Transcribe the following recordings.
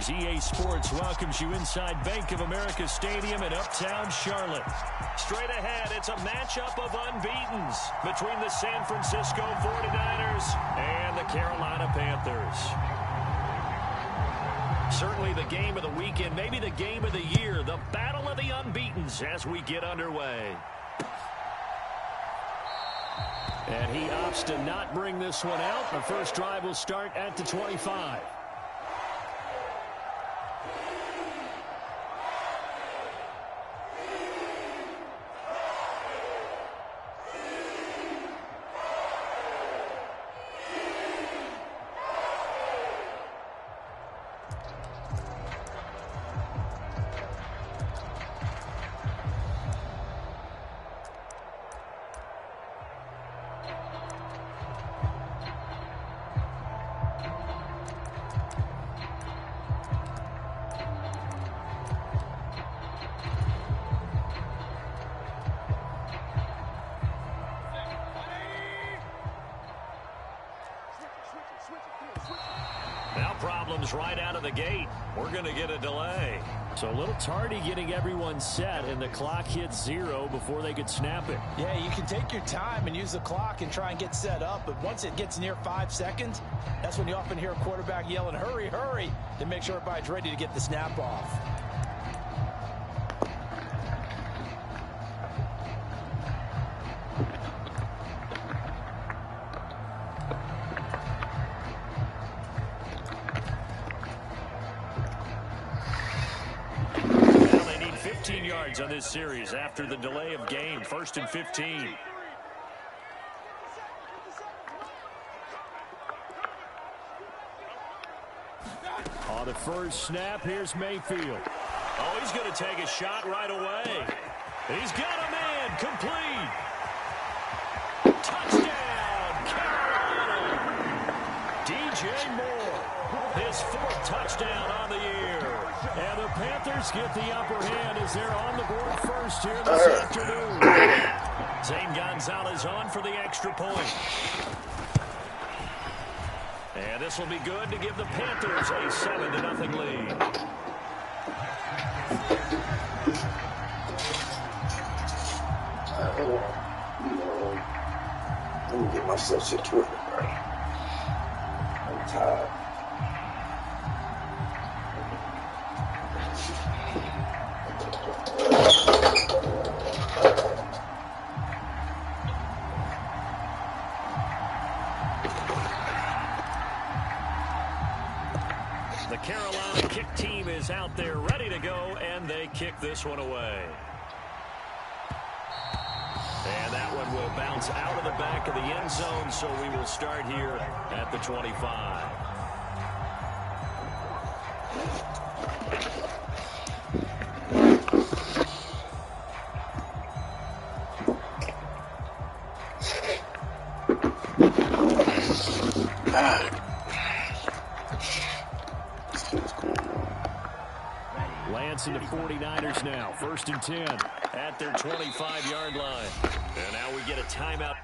as EA Sports welcomes you inside Bank of America Stadium in Uptown Charlotte. Straight ahead, it's a matchup of unbeatens between the San Francisco 49ers and the Carolina Panthers. Certainly the game of the weekend, maybe the game of the year, the battle of the unbeatens as we get underway. And he opts to not bring this one out. The first drive will start at the 25. Now problems right out of the gate. We're going to get a delay. So a little tardy getting everyone set, and the clock hits 0 before they could snap it. Yeah, you can take your time and use the clock and try and get set up, but once it gets near 5 seconds, that's when you often hear a quarterback yelling, hurry, hurry, to make sure everybody's ready to get the snap off. On this series after the delay of game. 1st and 15. On the first snap, here's Mayfield. Oh, he's going to take a shot right away. He's got a man. Complete. Touchdown, Carolina. DJ Moore, his 4th touchdown on the year. And the Panthers get the upper hand as they're on the board first here this afternoon. Zane Gonzalez on for the extra point. And this will be good to give the Panthers a 7-0 lead. Let me get myself situated, bro. I'm tired. The Carolina kick team is out there ready to go, and they kick this one away. And that one will bounce out of the back of the end zone, so we will start here at the 25. Lansing to 49ers now. 1st and 10 at their 25-yard line. And now we get a timeout.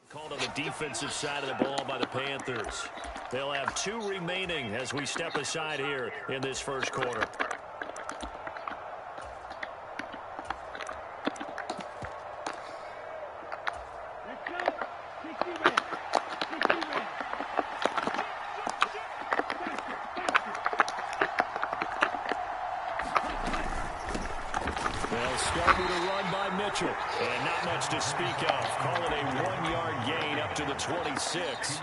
Called on the defensive side of the ball by the Panthers. They'll have 2 remaining as we step aside here in this first quarter. differential. And not much to speak of. Call it a 1-yard gain up to the 26.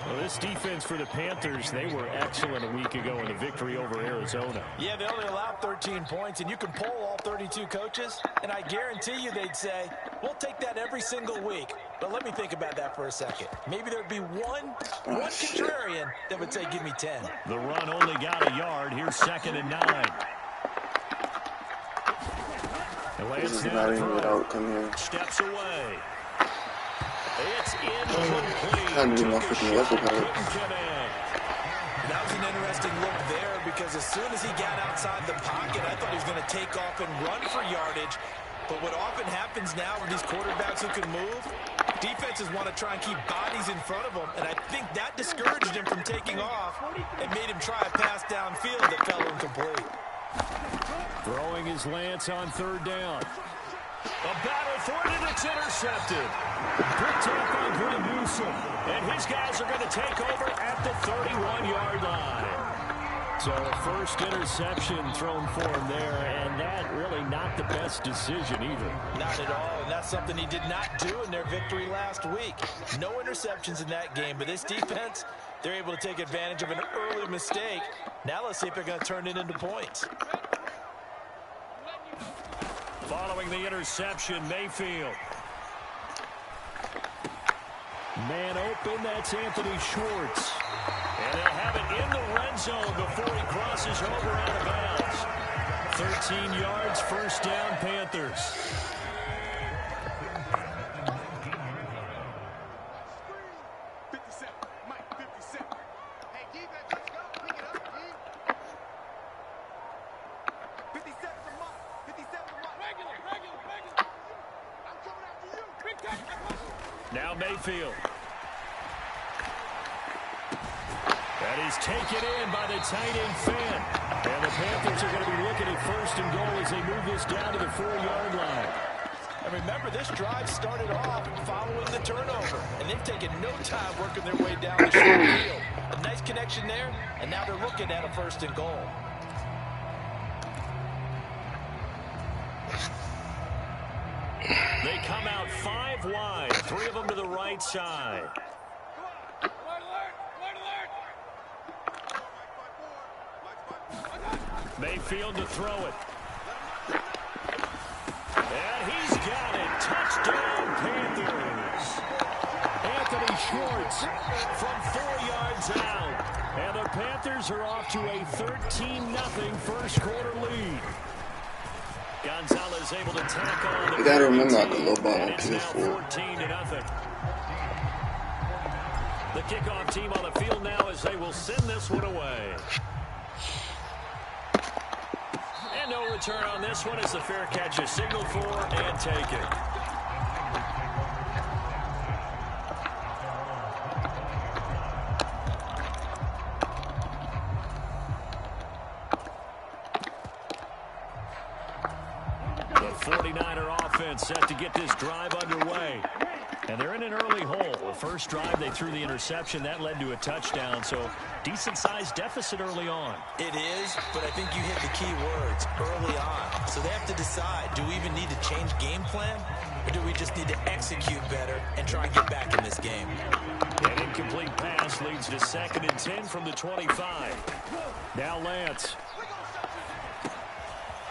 Well, this defense for the Panthers, they were excellent a week ago in the victory over Arizona. Yeah, they only allowed 13 points, and you can poll all 32 coaches, and I guarantee you they'd say, we'll take that every single week. But let me think about that for a second. Maybe there'd be one contrarian that would say, give me 10. The run only got a yard. Here's 2nd and 9. This is not even without coming here. Steps away. It's incomplete. Can't do nothing with the That was an interesting look there because as soon as he got outside the pocket, I thought he was going to take off and run for yardage. But what often happens now with these quarterbacks who can move, defenses want to try and keep bodies in front of them, and I think that discouraged him from taking off and made him try a pass downfield that fell incomplete. Throwing his Lance on 3rd down. A battle for it, and it's intercepted. Picked up by Greg Newsom. And his guys are going to take over at the 31-yard line. So a first interception thrown for him there, and that really not the best decision either. Not at all, and that's something he did not do in their victory last week. No interceptions in that game, but this defense, they're able to take advantage of an early mistake. Now let's see if they're going to turn it into points. Following the interception, Mayfield. Man open, that's Anthony Schwartz. And they'll have it in the red zone before he crosses over out of bounds. 13 yards, 1st down, Panthers. Now Mayfield. That is taken in by the tight end Fant. And the Panthers are going to be looking at 1st and goal as they move this down to the 4-yard line. And remember, this drive started off following the turnover, and they've taken no time working their way down the short field. A nice connection there, and now they're looking at a 1st and goal. They come out 5 wide, 3 of them to the right side. Mayfield to throw it. And he's got it. Touchdown, Panthers. Anthony Schwartz from 4 yards out. And the Panthers are off to a 13-0 first quarter lead. Gonzalez able to tack on. You gotta remember I can low ball on PS4. PS4. 14-0. The kickoff team on the field now as they will send this one away. And no return on this one as the fair catch is signaled for and taken. The 49er offense set to get this drive underway. And they're in an early hole. The first drive, they threw the interception. That led to a touchdown. So decent-sized deficit early on. It is, but I think you hit the key words, early on. So they have to decide, do we even need to change game plan? Or do we just need to execute better and try and get back in this game? An incomplete pass leads to 2nd and 10 from the 25. Now Lance.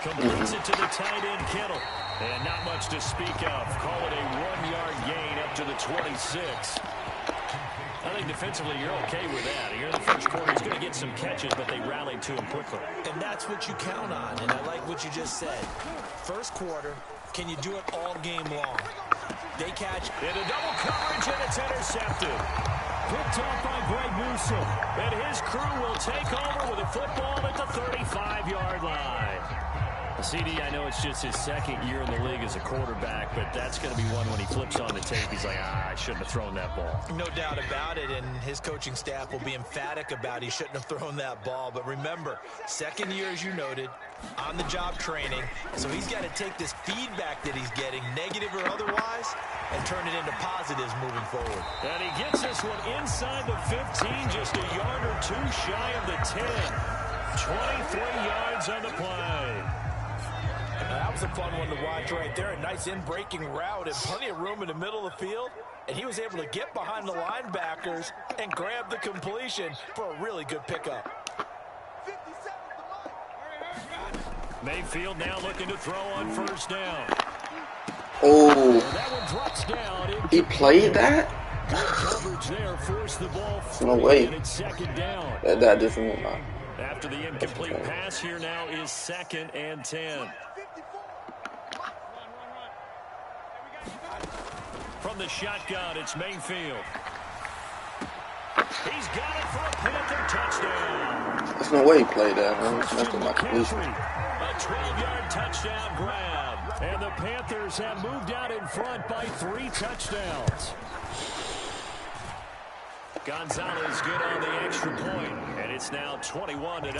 Completes it to the tight end, Kittle. And not much to speak of. Call it a 1-yard gain up to the 26. I think defensively you're okay with that. Here in the first quarter, he's going to get some catches, but they rallied to him quickly. And that's what you count on, and I like what you just said. First quarter, can you do it all game long? They catch into double coverage, and it's intercepted. Picked off by Greg Newsom. And his crew will take over with a football at the 35-yard line. CD, I know it's just his 2nd year in the league as a quarterback, but that's going to be one when he flips on the tape. He's like, I shouldn't have thrown that ball. No doubt about it, and his coaching staff will be emphatic about he shouldn't have thrown that ball. But remember, 2nd year, as you noted, on-the-job training. So he's got to take this feedback that he's getting, negative or otherwise, and turn it into positives moving forward. And he gets this one inside the 15, just a yard or two shy of the 10. 23 yards on the play. That was That's a fun one to watch right there. A nice in-breaking route and plenty of room in the middle of the field. And he was able to get behind the linebackers and grab the completion for a really good pickup. Mayfield now looking to throw on first down. Oh, That one drops down. he played that? Coverage there forced the ball No way. and it's second down. That doesn't matter. After the incomplete pass, here now is 2nd and 10. From the shotgun, it's Mayfield. He's got it for a Panther touchdown. There's no way he played that, man. It's nothing like completion. A 12-yard touchdown grab. And the Panthers have moved out in front by 3 touchdowns. Gonzalez good on the extra point, and it's now 21-0.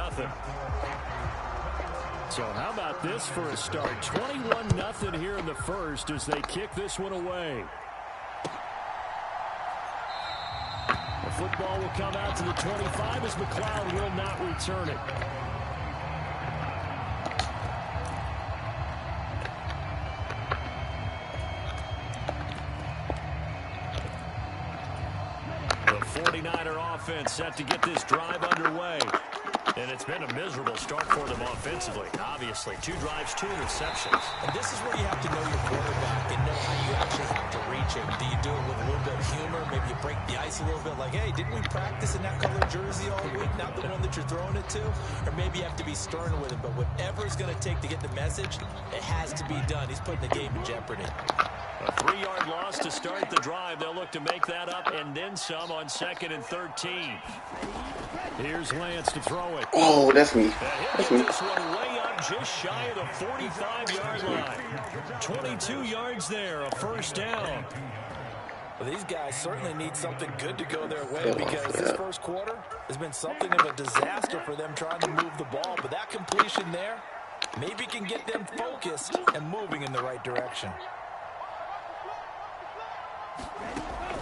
So how about this for a start? 21-0 here in the first as they kick this one away. The football will come out to the 25 as McLeod will not return it. The 49er offense set to get this drive underway. And it's been a miserable start for them offensively. Obviously, 2 drives, 2 interceptions. And this is where you have to know your quarterback and know how you actually have to reach him. Do you do it with a little bit of humor? Maybe you break the ice a little bit like, hey, didn't we practice in that colored jersey all week? Not the one that you're throwing it to? Or maybe you have to be stern with him. But whatever it's going to take to get the message, it has to be done. He's putting the game in jeopardy. A 3-yard loss to start the drive. They'll look to make that up and then some on 2nd and 13. Here's Lance to throw it. Oh, that's me. That's me. This one way up just shy of the 45-yard line. 22 yards there, a first down. Well, these guys certainly need something good to go their way because this first quarter has been something of a disaster for them trying to move the ball. But that completion there maybe can get them focused and moving in the right direction.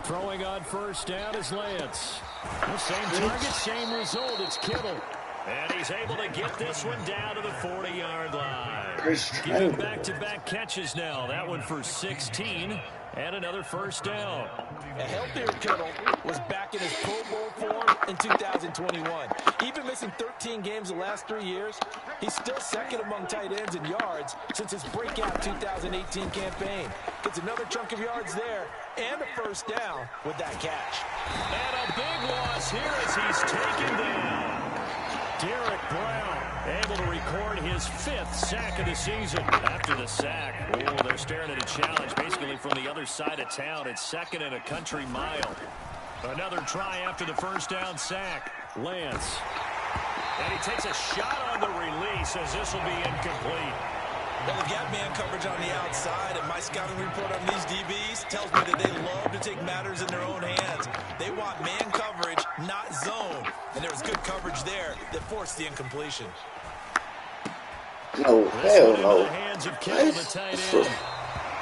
Throwing on first down is Lance. The same target, same result. It's Kittle. And he's able to get this one down to the 40-yard line. Giving back-to-back catches now. That one for 16 and another first down. A healthier Kittle was back in his Pro Bowl form in 2021. Even missing 13 games the last 3 years, he's still second among tight ends in yards since his breakout 2018 campaign. Gets another chunk of yards there and a first down with that catch. And a big loss here as he's taken down. Derek Brown able to record his 5th sack of the season. After the sack, they're staring at a challenge basically from the other side of town. It's 2nd and a country mile. Another try after the first down sack. Lance. And he takes a shot on the release as this will be incomplete. Well, they've got man coverage on the outside, and my scouting report on these DBs tells me that they love to take matters in their own hands. They want man coverage, not zone. And there was good coverage there that forced the incompletion. No, hell no. Hands of Kittle, the tight end.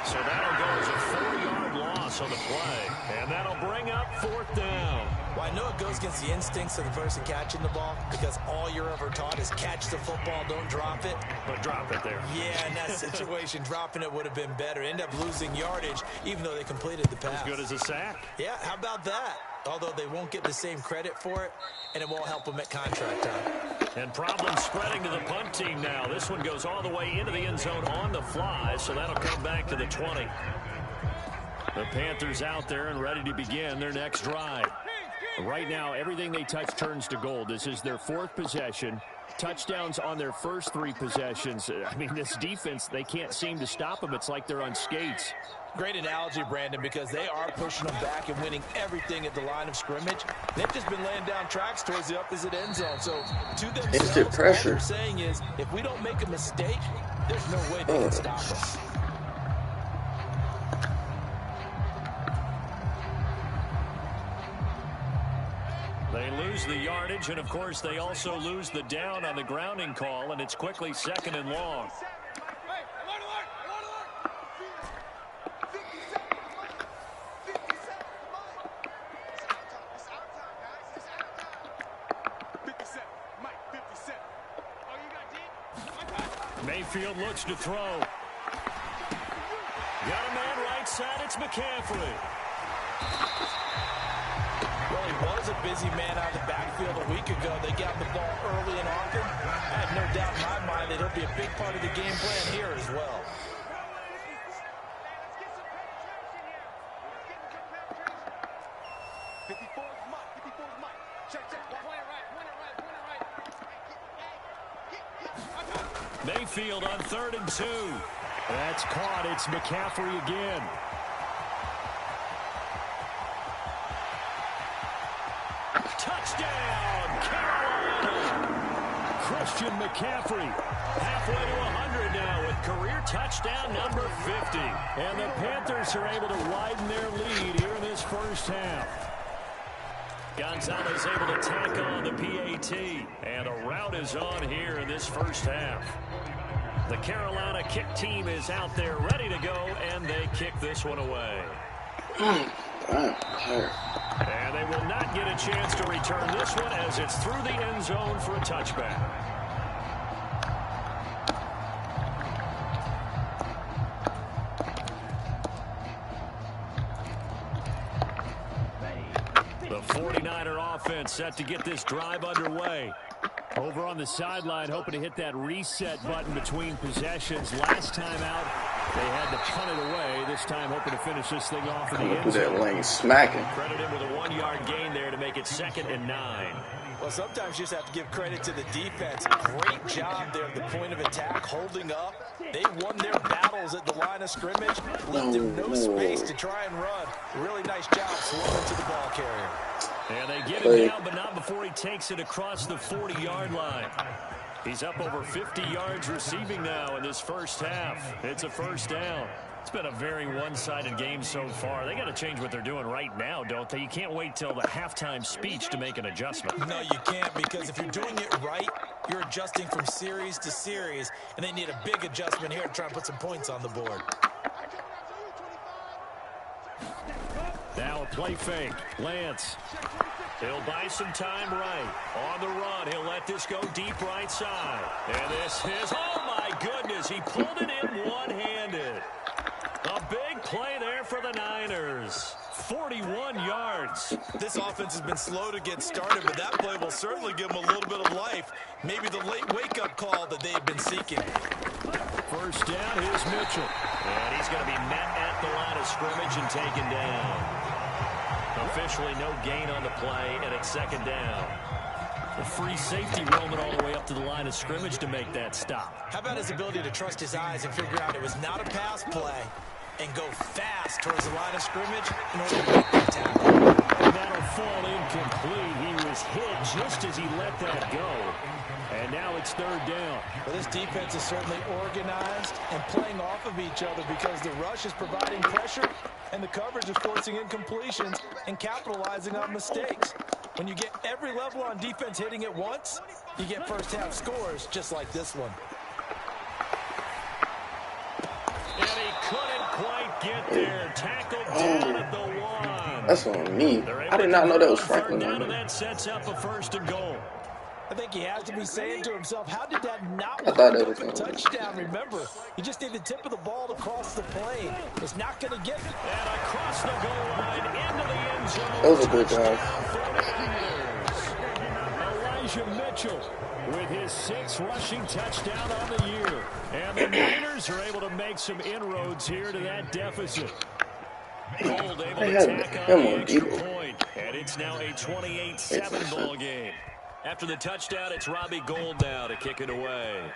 So that'll go as a 4-yard loss on the play. And that'll bring up 4th down. Well, I know it goes against the instincts of the person catching the ball because all you're ever taught is catch the football, don't drop it. But drop it there. Yeah, in that situation, dropping it would have been better. End up losing yardage, even though they completed the pass. As good as a sack. Yeah, how about that? Although they won't get the same credit for it, and it won't help them at contract time. And problems spreading to the punt team now. This one goes all the way into the end zone on the fly, so that'll come back to the 20. The Panthers out there and ready to begin their next drive. Right now, everything they touch turns to gold. This is their 4th possession. Touchdowns on their first 3 possessions. I mean, this defense, they can't seem to stop them. It's like they're on skates. Great analogy, Brandon, because they are pushing them back and winning everything at the line of scrimmage. They've just been laying down tracks towards the opposite end zone. So to themselves, all they're saying is, if we don't make a mistake, there's no way they can stop us. They lose the yardage, and of course they also lose the down on the grounding call, and it's quickly 2nd and long. Mayfield looks to throw. side, it's McCaffrey. Well, he was a busy man out of the backfield a week ago. They got the ball early and often. I have no doubt in my mind that he'll be a big part of the game plan here as well. Mayfield on 3rd and 2. That's caught. It's McCaffrey again. Touchdown, Carolina! Christian McCaffrey, halfway to 100 now with career touchdown number 50. And the Panthers are able to widen their lead here in this first half. Gonzalez able to tack on the PAT. And a rout is on here in this first half. The Carolina kick team is out there ready to go, and they kick this one away. And they will not get a chance to return this one as it's through the end zone for a touchback. The 49er offense set to get this drive underway. Over on the sideline, hoping to hit that reset button between possessions. Last time out, they had to punt it away. This time, hoping to finish this thing off in the end zone. That lane smacking. Credit him with a 1-yard gain there to make it 2nd and 9. Well, sometimes you just have to give credit to the defense. Great job there at the point of attack, holding up. They won their battles at the line of scrimmage, left them no space to try and run. Really nice job slowing to the ball carrier. And they get him down, but not before he takes it across the 40-yard line. He's up over 50 yards receiving now in this first half. It's a first down. It's been a very one-sided game so far. They got to change what they're doing right now, don't they? You can't wait till the halftime speech to make an adjustment. No, you can't, because if you're doing it right, you're adjusting from series to series, and they need a big adjustment here to try and put some points on the board. Now a play fake. Lance. He'll buy some time right. On the run, he'll let this go deep right side. And this is, oh my goodness, he pulled it in one-handed. A big play there for the Niners. 41 yards. This offense has been slow to get started, but that play will certainly give them a little bit of life. Maybe the late wake-up call that they've been seeking. First down, here's Mitchell. And he's going to be met at the line of scrimmage and taken down. Officially no gain on the play, and it's 2nd down. The free safety roaming all the way up to the line of scrimmage to make that stop. How about his ability to trust his eyes and figure out it was not a pass play and go fast towards the line of scrimmage in order to make that tackle? And that'll fall incomplete. He was hit just as he let that go. And now it's 3rd down. Well, this defense is certainly organized and playing off of each other because the rush is providing pressure and the coverage is forcing incompletions and capitalizing on mistakes. When you get every level on defense hitting at once, you get first half scores just like this one. And he couldn't quite get there. Tackled down at the 1. That's on me. I did not know that was Franklin. Down, and that sets up a 1st and goal. I think he has to be saying to himself, how did that not I thought work that was a touchdown? Remember, you just need the tip of the ball to cross the plane. It's not going to get it. And across the goal line into the end zone. That was a good drive. Elijah Mitchell with his 6th rushing touchdown on the year. And the Niners are able to make some inroads here to that deficit. Gold able to tack on the extra point. And it's now a 28-7 ball game. After the touchdown, it's Robbie Gould now to kick it away.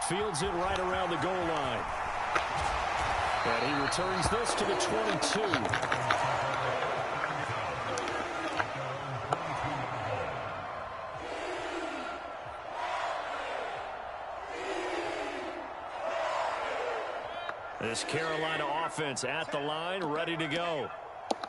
Fields it right around the goal line. And he returns this to the 22. This Carolina offense at the line, ready to go.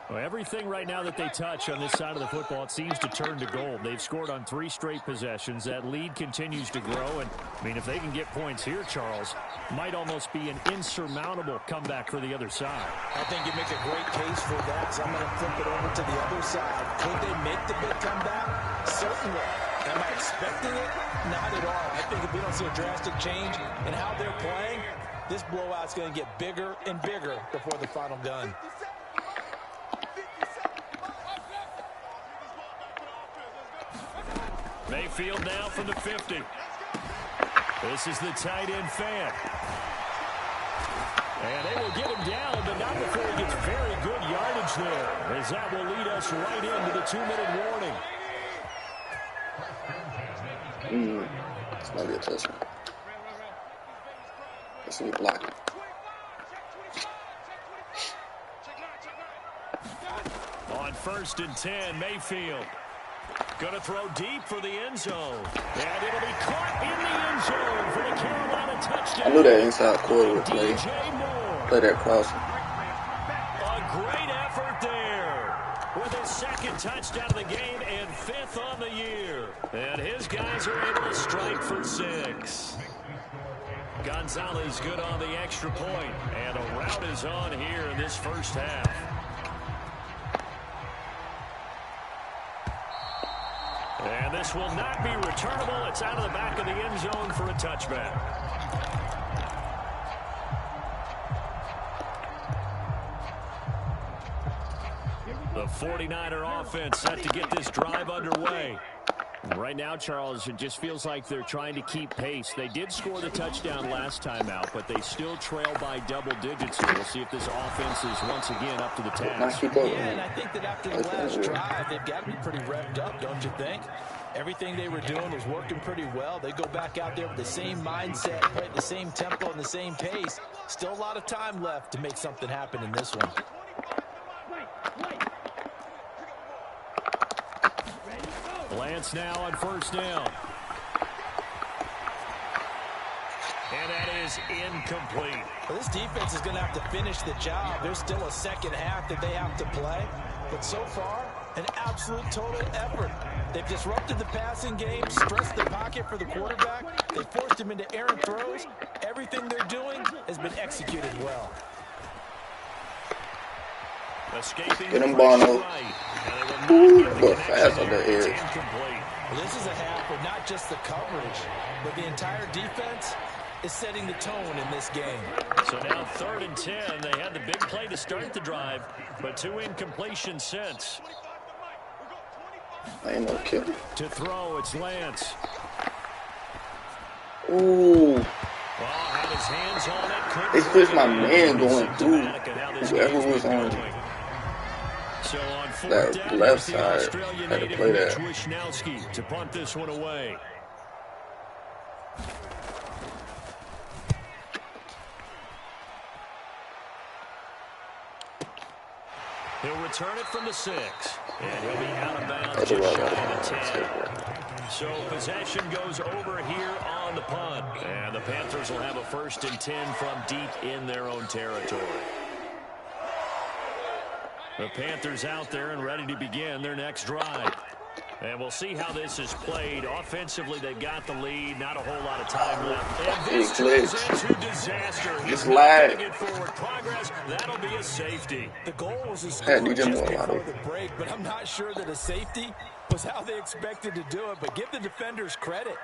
Well, everything right now that they touch on this side of the football, it seems to turn to gold. They've scored on 3 straight possessions. That lead continues to grow. And, I mean, if they can get points here, Charles, might almost be an insurmountable comeback for the other side. I think you make a great case for that, so I'm going to flip it over to the other side. Could they make the big comeback? Certainly. Am I expecting it? Not at all. I think if we don't see a drastic change in how they're playing, this blowout's going to get bigger and bigger before the final gun. Mayfield now from the 50. This is the tight end fan. And they will get him down, but not before he gets very good yardage there, as that will lead us right into the 2-minute warning. It's going to be a touchdown. Let's see blocking. On 1st and 10, Mayfield. Going to throw deep for the end zone. And it'll be caught in the end zone for the Carolina touchdown. I knew that inside quarter would play that crossing. A great effort there with his 2nd touchdown of the game and 5th on the year. And his guys are able to strike for 6. Gonzalez good on the extra point. And a rout is on here in this first half. And this will not be returnable. It's out of the back of the end zone for a touchback. The 49er offense set to get this drive underway. Right now, Charles, it just feels like they're trying to keep pace. They did score the touchdown last time out, but they still trail by double digits here. We'll see if this offense is once again up to the task. Yeah, and I think that after the last drive, they've got to be pretty revved up, don't you think? Everything they were doing was working pretty well. They go back out there with the same mindset, play at the same tempo and the same pace. Still a lot of time left to make something happen in this one. Lance now on 1st down. And that is incomplete. Well, this defense is going to have to finish the job. There's still a second half that they have to play. But so far, an absolute total effort. They've disrupted the passing game, stressed the pocket for the quarterback. They forced him into errant throws. Everything they're doing has been executed well. Escaping get him, Bono. Go fast on the edge. Well, this is a half where not just the coverage, but the entire defense is setting the tone in this game. So now 3rd and 10. They had the big play to start the drive, but 2 incompletions since. I ain't no killer. To throw, it's Lance. Ooh. Well, had his hands on it. It's just my man going through whoever was on So on 4th that down, left the side. Australian Had to native play that. Wisnowski to punt this one away. He'll return it from the 6. And he'll be out of bounds just shy of the 10. So possession goes over here on the punt. And the Panthers will have a 1st and 10 from deep in their own territory. The Panthers out there and ready to begin their next drive. And we'll see how this is played. Offensively, they got the lead. Not a whole lot of time left. And this turns into disaster. He's not getting it forward. Progress, that'll be a safety. The goal was to score just before the break, but I'm not sure that a safety was how they expected to do it. But give the defenders credit.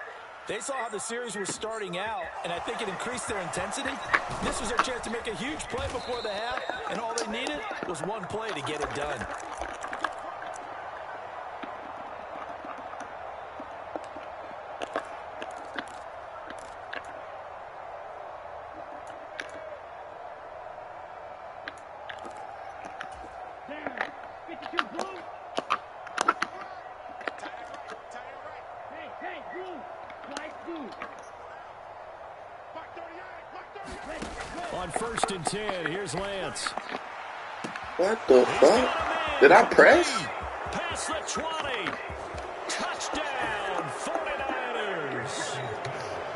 They saw how the series was starting out, and I think it increased their intensity. This was their chance to make a huge play before the half, and all they needed was one play to get it done. On 1st and 10, here's Lance. What the fuck? Did I press? Past the 20. Touchdown, 49ers.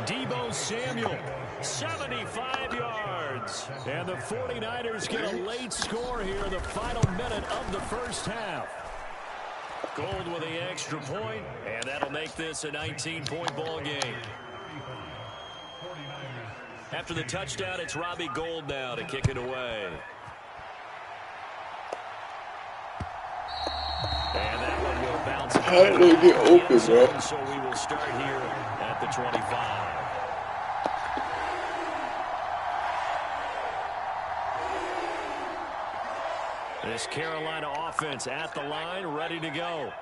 Deebo Samuel, 75 yards. And the 49ers get a late score here in the final minute of the first half. Gold with the extra point, and that'll make this a 19-point ball game. After the touchdown, it's Robbie Gould now to kick it away. And that one will bounce How did they get open, bro? So we will start here at the 25. This Carolina offense at the line, ready to go.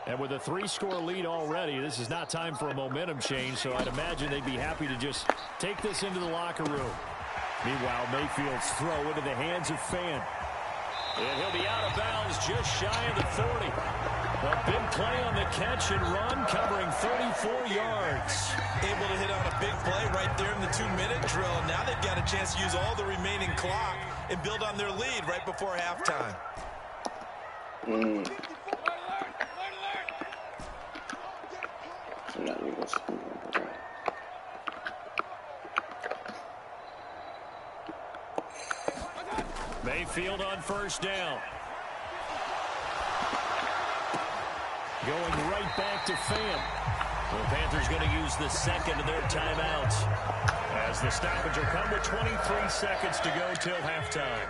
And with a 3-score lead already, this is not time for a momentum change, so I'd imagine they'd be happy to just take this into the locker room. Meanwhile, Mayfield's throw into the hands of Fan. And he'll be out of bounds just shy of the 40. A big play on the catch and run, covering 34 yards. Able to hit on a big play right there in the 2-minute drill. Now they've got a chance to use all the remaining clock and build on their lead right before halftime. Mayfield on first down. Going right back to Fan. The Panthers going to use the second of their timeouts, as the stoppage will come with 23 seconds to go till halftime.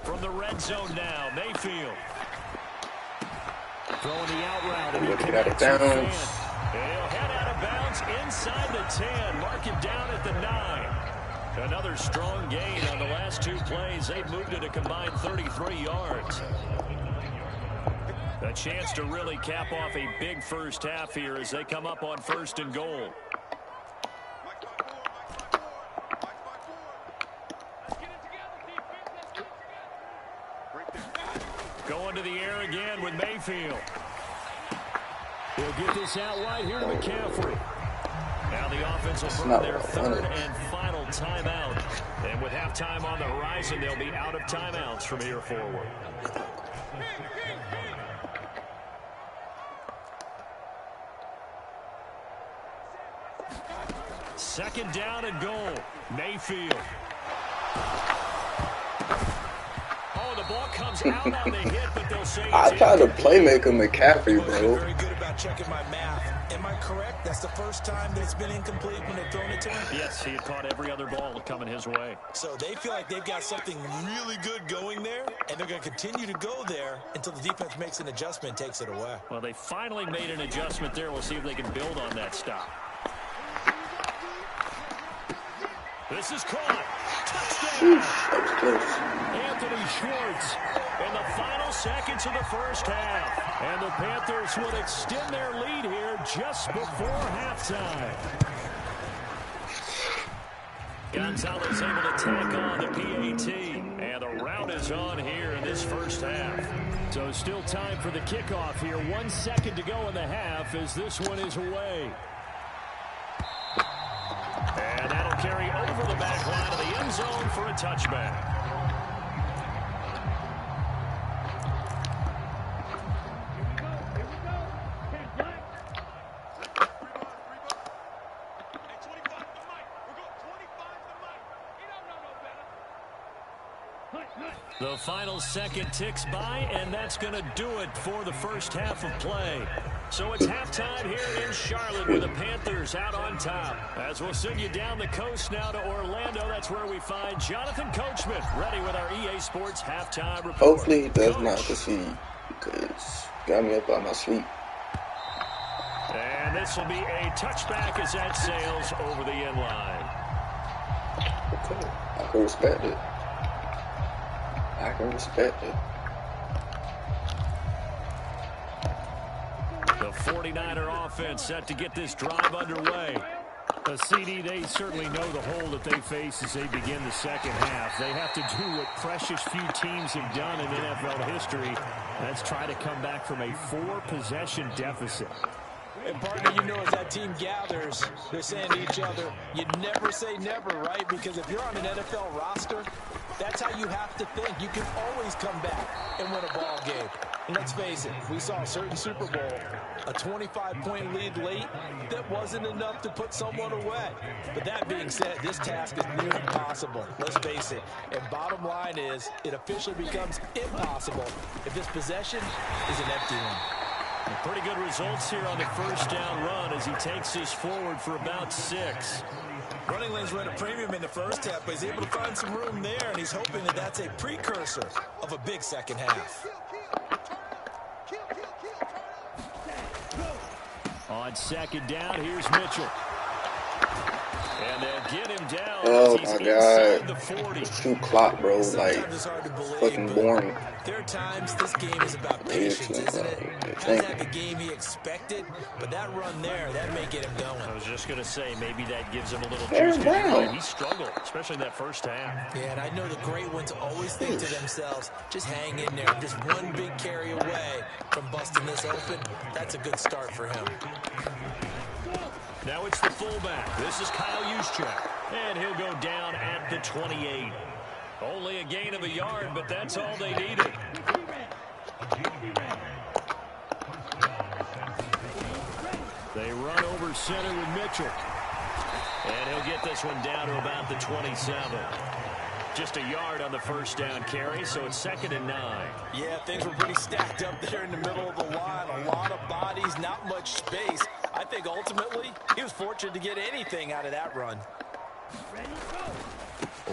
From the red zone now, Mayfield. Throwing the out route. And get out of bounds. He'll head out of bounds inside the 10. Mark him down at the 9. Another strong gain on the last 2 plays. They've moved it a combined 33 yards. A chance to really cap off a big first half here as they come up on 1st and goal. Going to the air again with Mayfield. He'll get this out wide here to McCaffrey. Now the offense will burn their 3rd and final timeout. And with halftime on the horizon, they'll be out of timeouts from here forward. Second down and goal. Mayfield. Oh, the ball comes out on the hit, but they'll say I tried to playmaker McCaffrey, bro. Very good about checking my math. Am I correct? That's the first time that it's been incomplete when they've thrown it to him? Yes, he had caught every other ball coming his way. So they feel like they've got something really good going there, and they're going to continue to go there until the defense makes an adjustment and takes it away. Well, they finally made an adjustment there. We'll see if they can build on that stop. This is caught. Touchdown. Anthony Schwartz in the final seconds of the first half. And the Panthers would extend their lead here just before halftime. Gonzalez able to tack on the PAT. And the rout is on here in this first half. So still time for the kickoff here. 1 second to go in the half as this one is away. And that'll carry over the back line of the end zone for a touchback. The final second ticks by, and that's going to do it for the first half of play. So it's halftime here in Charlotte with the Panthers out on top. As we'll send you down the coast now to Orlando, that's where we find Jonathan Coachman ready with our EA Sports halftime report. Hopefully he does not concede, because got me up out my sleep. And this will be a touchback as that sails over the end line. Okay, I can respect it. I can respect it. The 49er offense set to get this drive underway. The CD, they certainly know the hole that they face as they begin the second half. They have to do what precious few teams have done in NFL history. That's try to come back from a 4-possession deficit. And partner, you know, as that team gathers, they're saying to each other, you never say never, right? Because if you're on an NFL roster, that's how you have to think. You can always come back and win a ball game. And let's face it, we saw a certain Super Bowl, a 25-point lead late, that wasn't enough to put someone away. But that being said, this task is near impossible. Let's face it. And bottom line is, it officially becomes impossible if this possession is an empty one. Pretty good results here on the first down run as he takes this forward for about 6. Running lanes were at a premium in the first half, but he's able to find some room there, and he's hoping that that's a precursor of a big second half. On second down, here's Mitchell. And they'll get him down. Oh He's my inside God. the 40. 2 clock, bro. Like, Sometimes it's hard to believe, fucking boring. there are times this game is about patience, isn't it? Hasn't had the game he expected, but that run there, that may get him going. I was just going to say, maybe that gives him a little There's juice. Brown. He struggled, especially in that first half. Yeah, and I know the great ones always think to themselves, just hang in there. Just one big carry away from busting this open. That's a good start for him. Now it's the fullback. This is Kyle Juszczyk. And he'll go down at the 28. Only a gain of a yard, but that's all they needed. They run over center with Mitchell. And he'll get this one down to about the 27. Just a yard on the first down carry, so it's 2nd and 9. Yeah, things were pretty stacked up there in the middle of the line. A lot of bodies, not much space. I think ultimately he was fortunate to get anything out of that run.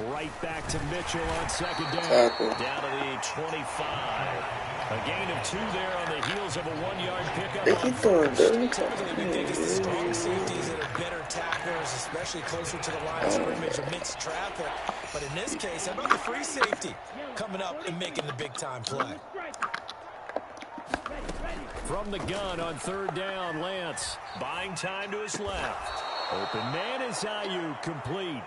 Right back to Mitchell on second down. Down to the 25. A gain of 2 there on the heels of a 1-yard pickup. Typically, we think it's the strong safeties that are better tacklers, especially closer to the line of scrimmage amidst traffic. But in this case, how about the free safety coming up and making the big-time play? From the gun on third down, Lance buying time to his left. Open man is Ayuk, complete.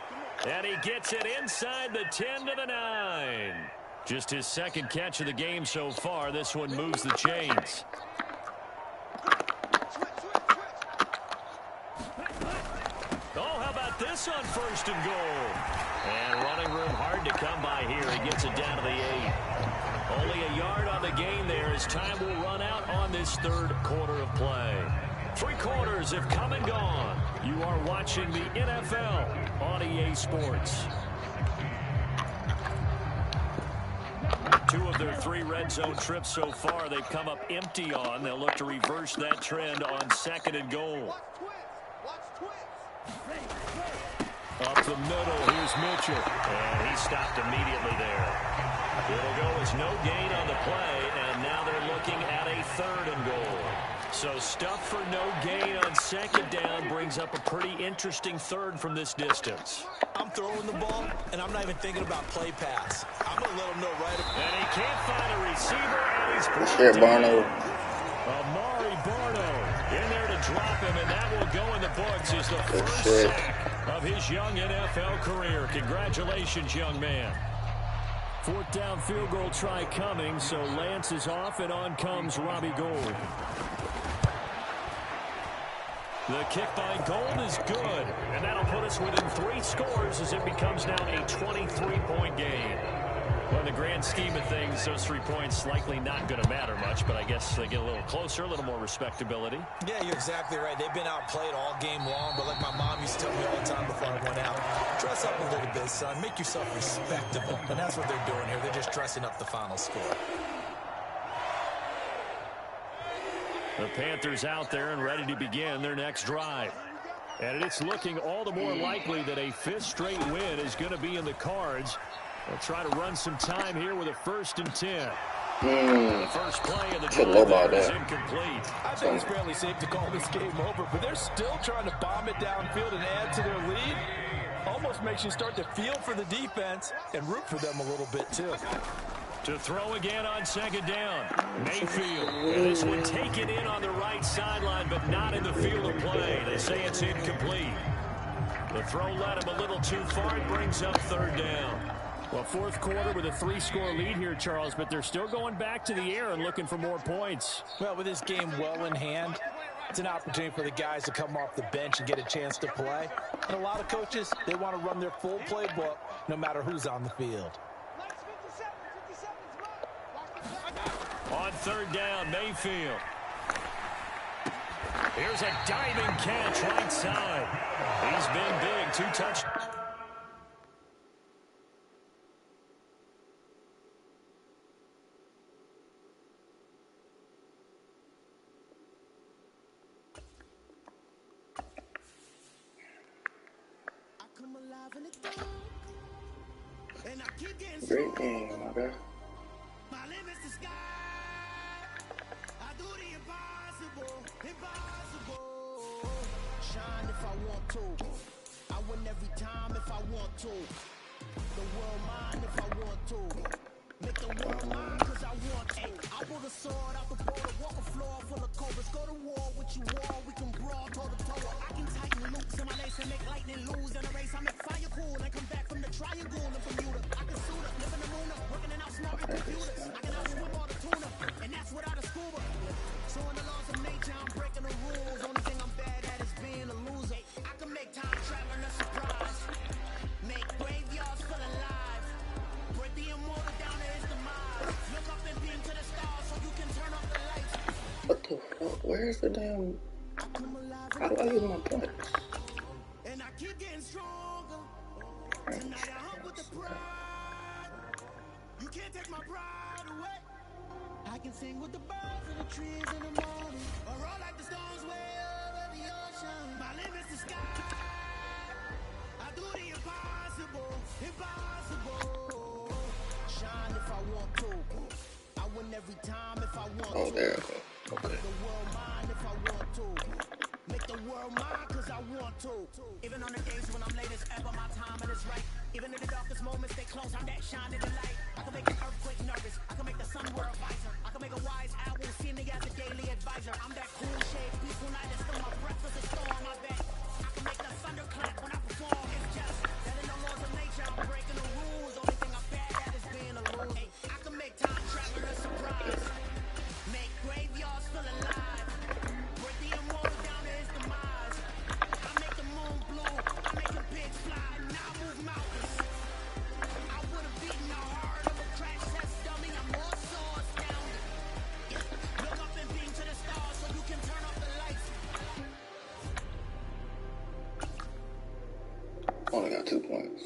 And he gets it inside the 10 to the 9. Just his second catch of the game so far. This one moves the chains. Oh, how about this on 1st and goal? And running room hard to come by here. He gets it down to the 8. Only a yard on the gain there as time will run out on this third quarter of play. 3 quarters have come and gone. You are watching the NFL on EA Sports. 2 of their 3 red zone trips so far they've come up empty on. They'll look to reverse that trend on 2nd and goal. Up the middle, here's Mitchell. And he stopped immediately there. It'll go as no gain on the play, and now they're looking at a 3rd and goal. So stuff for no gain on 2nd down brings up a pretty interesting 3rd from this distance. I'm throwing the ball, and I'm not even thinking about play pass. I'm going to let him know right away. And he can't find a receiver, and he's brought Shit, down. Barno. Amari Barno in there to drop him, and that will go in the books as the first sack of his young NFL career. Congratulations, young man. 4th down field goal try coming, so Lance is off, and on comes Robbie Gould. The kick by Gould is good, and that'll put us within 3 scores as it becomes now a 23-point game. Well, in the grand scheme of things, those 3 points likely not going to matter much, but I guess they get a little closer, a little more respectability. Yeah, you're exactly right. They've been outplayed all game long, but like my mom used to tell me all the time before I went out, dress up a little bit, son. Make yourself respectable. And that's what they're doing here. They're just dressing up the final score. The Panthers out there and ready to begin their next drive. And it's looking all the more likely that a 5th straight win is going to be in the cards. They'll try to run some time here with a 1st and 10. The first play of the drive is incomplete. I think it's fairly safe to call this game over, but they're still trying to bomb it downfield and add to their lead. Almost makes you start to feel for the defense and root for them a little bit, too. To throw again on 2nd down. Mayfield. And this one taken in on the right sideline, but not in the field of play. They say it's incomplete. The throw led him a little too far. It brings up 3rd down. Well, 4th quarter with a 3-score lead here, Charles, but they're still going back to the air and looking for more points. Well, with this game well in hand, it's an opportunity for the guys to come off the bench and get a chance to play. And a lot of coaches, they want to run their full playbook no matter who's on the field. On 3rd down, Mayfield. Here's a diving catch right side. He's been big. 2 touchdowns. Great game, my guy. My limit's the sky. I do the impossible, impossible. Shine if I want to. I win every time if I want to. The world mine if I want to. Make the world mine cause I want to. I pull the sword out the border, walk a floor full of cobras. Go to war with you all, we can brawl toe to toe. I can tighten loops in my lace and make lightning lose. In a race I make fire cool and come back from the triangle in Bermuda. I can suit up, live in the moon up, working and outsmarting computers. I can outswim all the tuna, and that's without a scuba. So in the laws of nature, I'm breaking the rules. Only thing I'm bad at is being a loser. I can make time traveling a surprise. Make graveyards feel alive. Break the immortal down to his demise. Look up and beam to the stars so you can turn off the lights. What the fuck? Where's the damn... How do I use my points? And I keep getting stronger. Tonight I hump with the pride. You can't take my pride away. I can sing with the birds and the trees in the morning. Or roll like the stones way over the ocean. My limit's the sky. I do the impossible, impossible. Shine if I want to. I win every time if I want to. Oh, there we go. Okay. The world mine if I want to. Make the world mine cause I want to. Even on the days when I'm late as ever, my timing is right. Even in the darkest moments, they close, I'm that shining the light. I can make an earthquake nervous. I can make the sun wear a visor. I can make a wise owl see me as a daily advisor. I'm that cool shade, peaceful night that's still my breath is a storm, I bet. I can make the thunder clap when I perform. It's just that in the laws of nature, I'm breaking the rules. Only thing I'm bad at is being a loser. Hey, I can make time travel a surprise. Make graveyards feel alive. Break the immortal down to his demise. I make the moon blue. I make the pigs fly. Now I move mountains. I would have beaten the heart of a crash test dummy. I'm more so astounded. Yeah. Look up and beam to the stars so you can turn off the lights. Only got 2 points.